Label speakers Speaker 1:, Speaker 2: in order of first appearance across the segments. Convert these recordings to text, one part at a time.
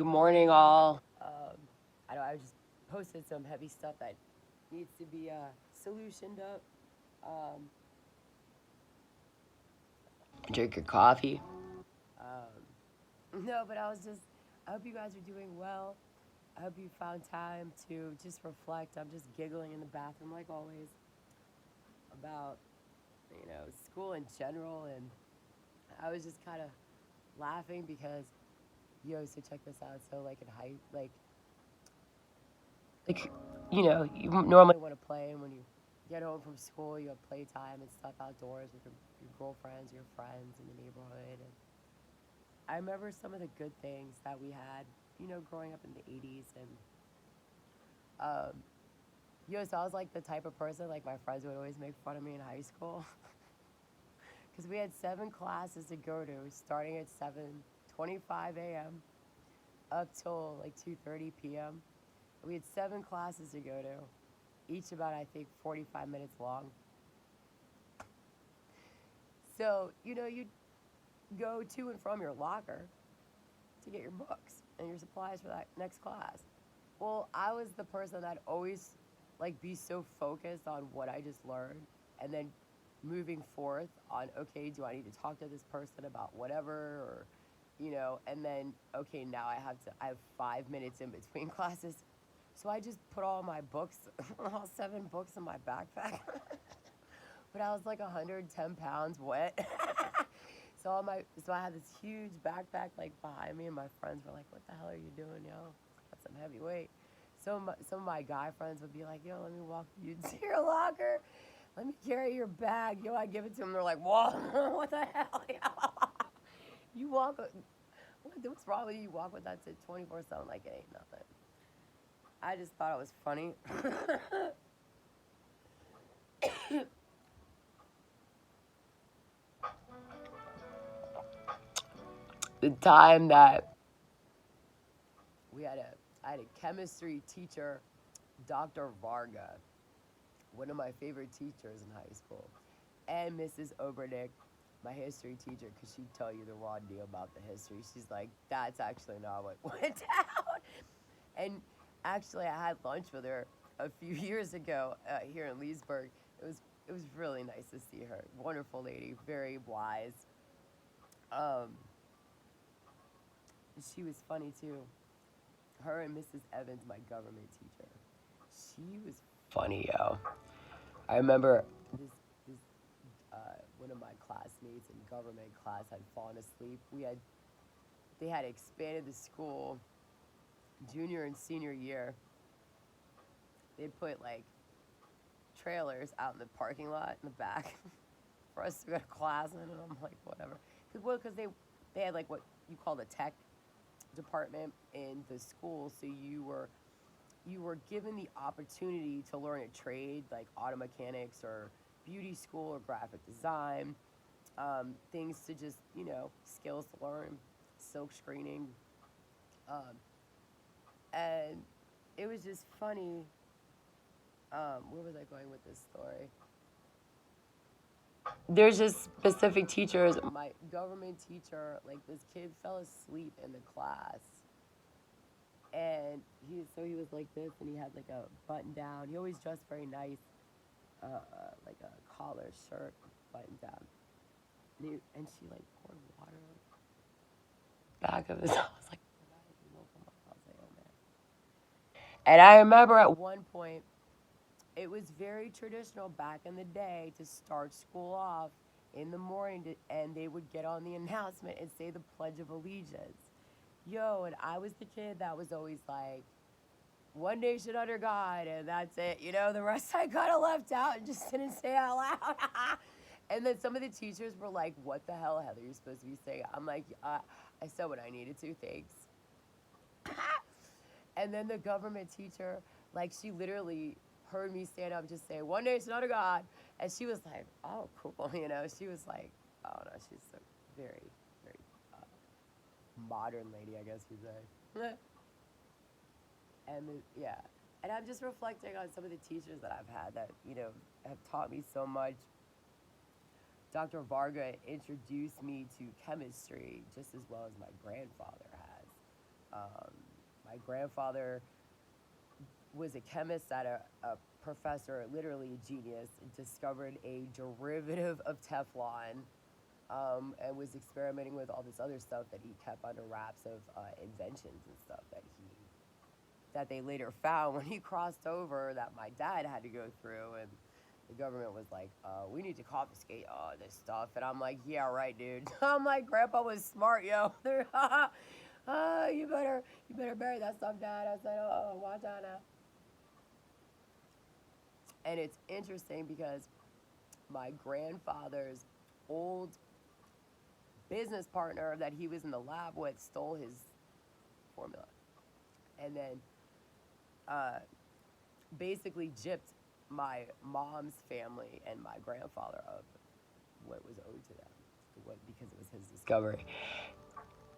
Speaker 1: Good morning, all. I know I just posted some heavy stuff that needs to be solutioned up. Um, Drink your coffee. No, but I hope you guys are doing well. I hope you found time to just reflect. I'm just giggling in the bathroom, like always, about, school in general. And I was just kind of laughing because, so check this out. So, like, in high, like you normally want to play, and when you get home from school you have playtime and stuff outdoors with your girlfriends, your friends in the neighborhood. And I remember some of the good things that we had, growing up in the 80s. And um, so I was like the type of person, like, my friends would always make fun of me in high school because we had 7 classes to go to, starting at 7:25 a.m. up till like 2:30 p.m. We had 7 classes to go to, each about, I think, 45 minutes long. So, you'd go to and from your locker to get your books and your supplies for that next class. Well, I was the person that always, like, be so focused on what I just learned, and then moving forth on, okay, do I need to talk to this person about whatever, or, and then, okay, now I have 5 minutes in between classes. So I just put all my books, all 7 books in my backpack. But I was like 110 pounds wet. So I had this huge backpack like behind me, and my friends were like, "What the hell are you doing, yo? That's some heavy weight." So some of my guy friends would be like, "Yo, let me walk you to your locker. Let me carry your bag." Yo, I give it to them. They're like, "Whoa, what the hell, yo? You walk? What's wrong with you? You walk with that shit 24/7 like it ain't nothing." I just thought it was funny. The time that we had a I had a chemistry teacher, Dr. Varga, one of my favorite teachers in high school, and Mrs. Obernick, my history teacher, because she'd tell you the raw deal about the history. She's like, that's actually not what went down. And actually, I had lunch with her a few years ago here in Leesburg. It was really nice to see her. Wonderful lady, very wise. Um, she was funny too. Her and Mrs. Evans, my government teacher. She was funny, yo. I remember this one of my classmates in government class had fallen asleep. They had expanded the school junior and senior year. They'd put like trailers out in the parking lot in the back for us to go to class in, and I'm like, whatever. Because they had like what you call the tech department in the school, so you were given the opportunity to learn a trade like auto mechanics or beauty school or graphic design, things to just, skills to learn, silk screening. Um, and it was just funny. Where was I going with this story? There's just specific teachers. My government teacher, like, this kid fell asleep in the class, and he was like this, and he had like a button down. He always dressed very nice, like a collar shirt, button down. And she like poured water on the back of his. I was like, he woke him up. I was like, oh man. And I remember at one point, it was very traditional back in the day to start school off in the morning, and they would get on the announcement and say the Pledge of Allegiance. Yo, and I was the kid that was always like, one nation under God, and that's it. The rest I kind of left out and just didn't say out loud. And then some of the teachers were like, "What the hell, Heather? You're supposed to be saying." I'm like, "I said what I needed to. Thanks." And then the government teacher, like, she literally heard me stand up and just say, "One nation under God," and she was like, "Oh, cool." She was like, "Oh no, she's a very, very uh, modern lady, I guess you'd say." And yeah, and I'm just reflecting on some of the teachers that I've had that have taught me so much. Dr. Varga introduced me to chemistry just as well as my grandfather has. My grandfather was a chemist at a professor, literally a genius, discovered a derivative of Teflon, and was experimenting with all this other stuff that he kept under wraps of inventions and stuff that they later found when he crossed over that my dad had to go through, and the government was like, we need to confiscate this stuff. And I'm like, yeah, right, dude. I'm like, Grandpa was smart, yo. You better bury that stuff, Dad. I said, oh, watch out now. And it's interesting because my grandfather's old business partner that he was in the lab with stole his formula. And then basically gypped my mom's family and my grandfather of what was owed to them because it was his discovery.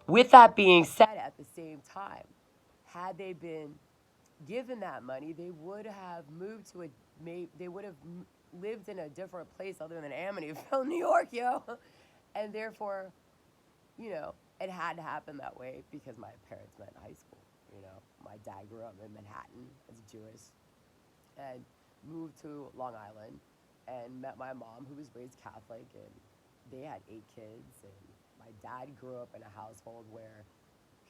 Speaker 1: With that being said, at the same time, had they been given that money, they would have moved to they would have lived in a different place other than Amityville, New York, yo. And therefore, it had to happen that way because my parents met in high school. My dad grew up in Manhattan as Jewish and moved to Long Island and met my mom, who was raised Catholic, and they had 8 kids. And my dad grew up in a household where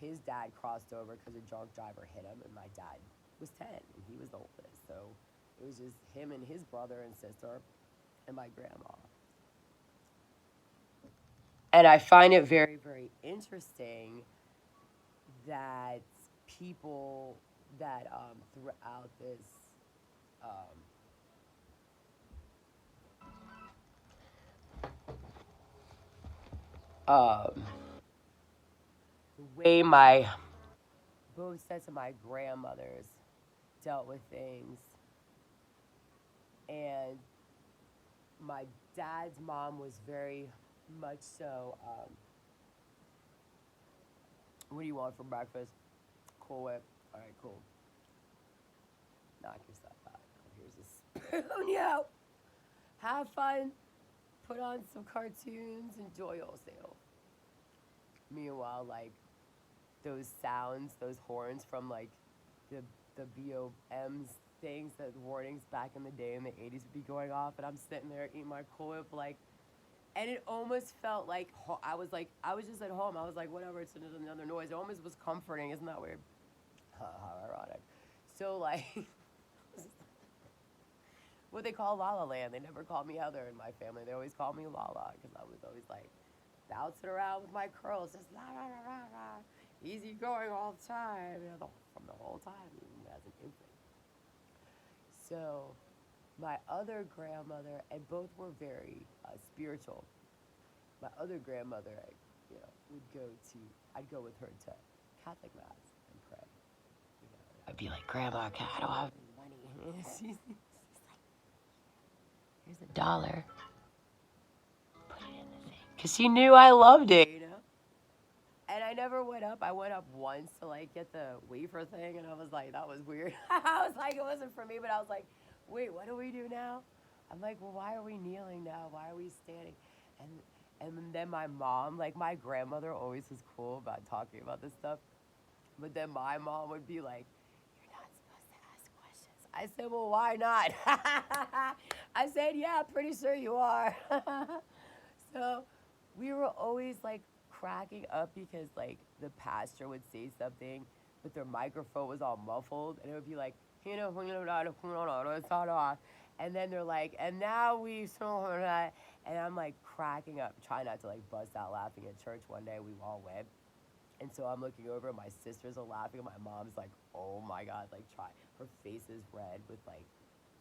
Speaker 1: his dad crossed over because a drunk driver hit him, and my dad was 10 and he was the oldest. So it was just him and his brother and sister and my grandma. And I find it very, very interesting that people that throughout this um, um, the way my both sets of my grandmothers dealt with things, and my dad's mom was very much so. What do you want for breakfast? Cool Whip. All right, cool. Knock yourself out. Here's a spoon, yo. Have fun. Put on some cartoons. Enjoy yourself. Meanwhile, like those sounds, those horns from like the BOMs things, the warnings back in the day in the 80s would be going off, and I'm sitting there eating my Cool Whip, like, and it almost felt like I was just at home. I was like, whatever, it's another noise. It almost was comforting. Isn't that weird? How ironic. So like, what they call La La Land. They never called me Heather in my family. They always called me Lala because I was always like bouncing around with my curls, just la la la la la, easy going all the time, from the whole time, even as an infant. So my other grandmother, and both were very spiritual. My other grandmother, would go to, I'd go with her to Catholic mass and pray. I'd be like, Grandma, I don't have any money. She's like, here's $1. Put it in the thing. Because she knew I loved it. And I never went up. I went up once to like get the wafer thing, and I was like, that was weird. I was like, it wasn't for me, but I was like, wait, what do we do now? I'm like, well, why are we kneeling now? Why are we standing? And then my mom, like my grandmother always was cool about talking about this stuff. But then my mom would be like, you're not supposed to ask questions. I said, well, why not? I said, yeah, pretty sure you are. So we were always like cracking up because like the pastor would say something, but their microphone was all muffled, and it would be like, and then they're like, and now we, and I'm like cracking up, trying not to like bust out laughing at church. One day we all went, and so I'm looking over, and my sisters are laughing, and my mom's like, oh my God, like her face is red with like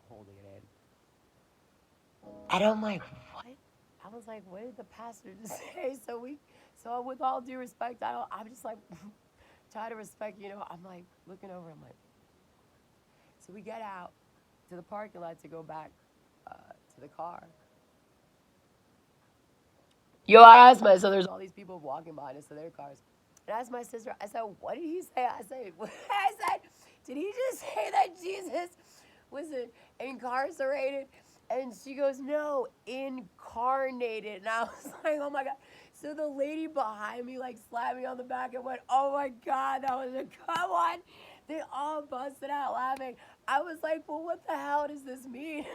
Speaker 1: holding it in. And I'm like, what? I was like, what did the pastor just say? So with all due respect, I'm just like, try to respect, I'm like looking over, I'm like, so we get out to the parking lot to go back to the car. Yo, I asked so there's all these people walking behind us to their cars. And I asked my sister, I said, what did he say? I said, did he just say that Jesus was incarcerated? And she goes, no, incarnated. And I was like, oh my God. So the lady behind me like slapped me on the back and went, "Oh my God, that was a good one." They all busted out laughing. I was like, "Well, what the hell does this mean?"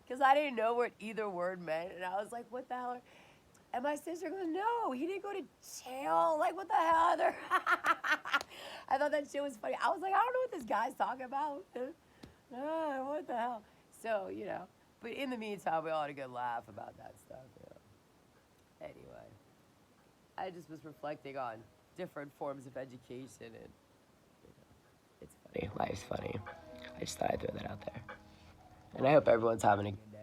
Speaker 1: Because I didn't know what either word meant, and I was like, "What the hell?" And my sister goes, "No, he didn't go to jail. Like, what the hell?" I thought that shit was funny. I was like, "I don't know what this guy's talking about. What the hell?" So, but in the meantime, we all had a good laugh about that stuff. Anyway, I just was reflecting on different forms of education, and it's funny. Life's funny. I just thought I'd throw that out there. And I hope everyone's having a good day.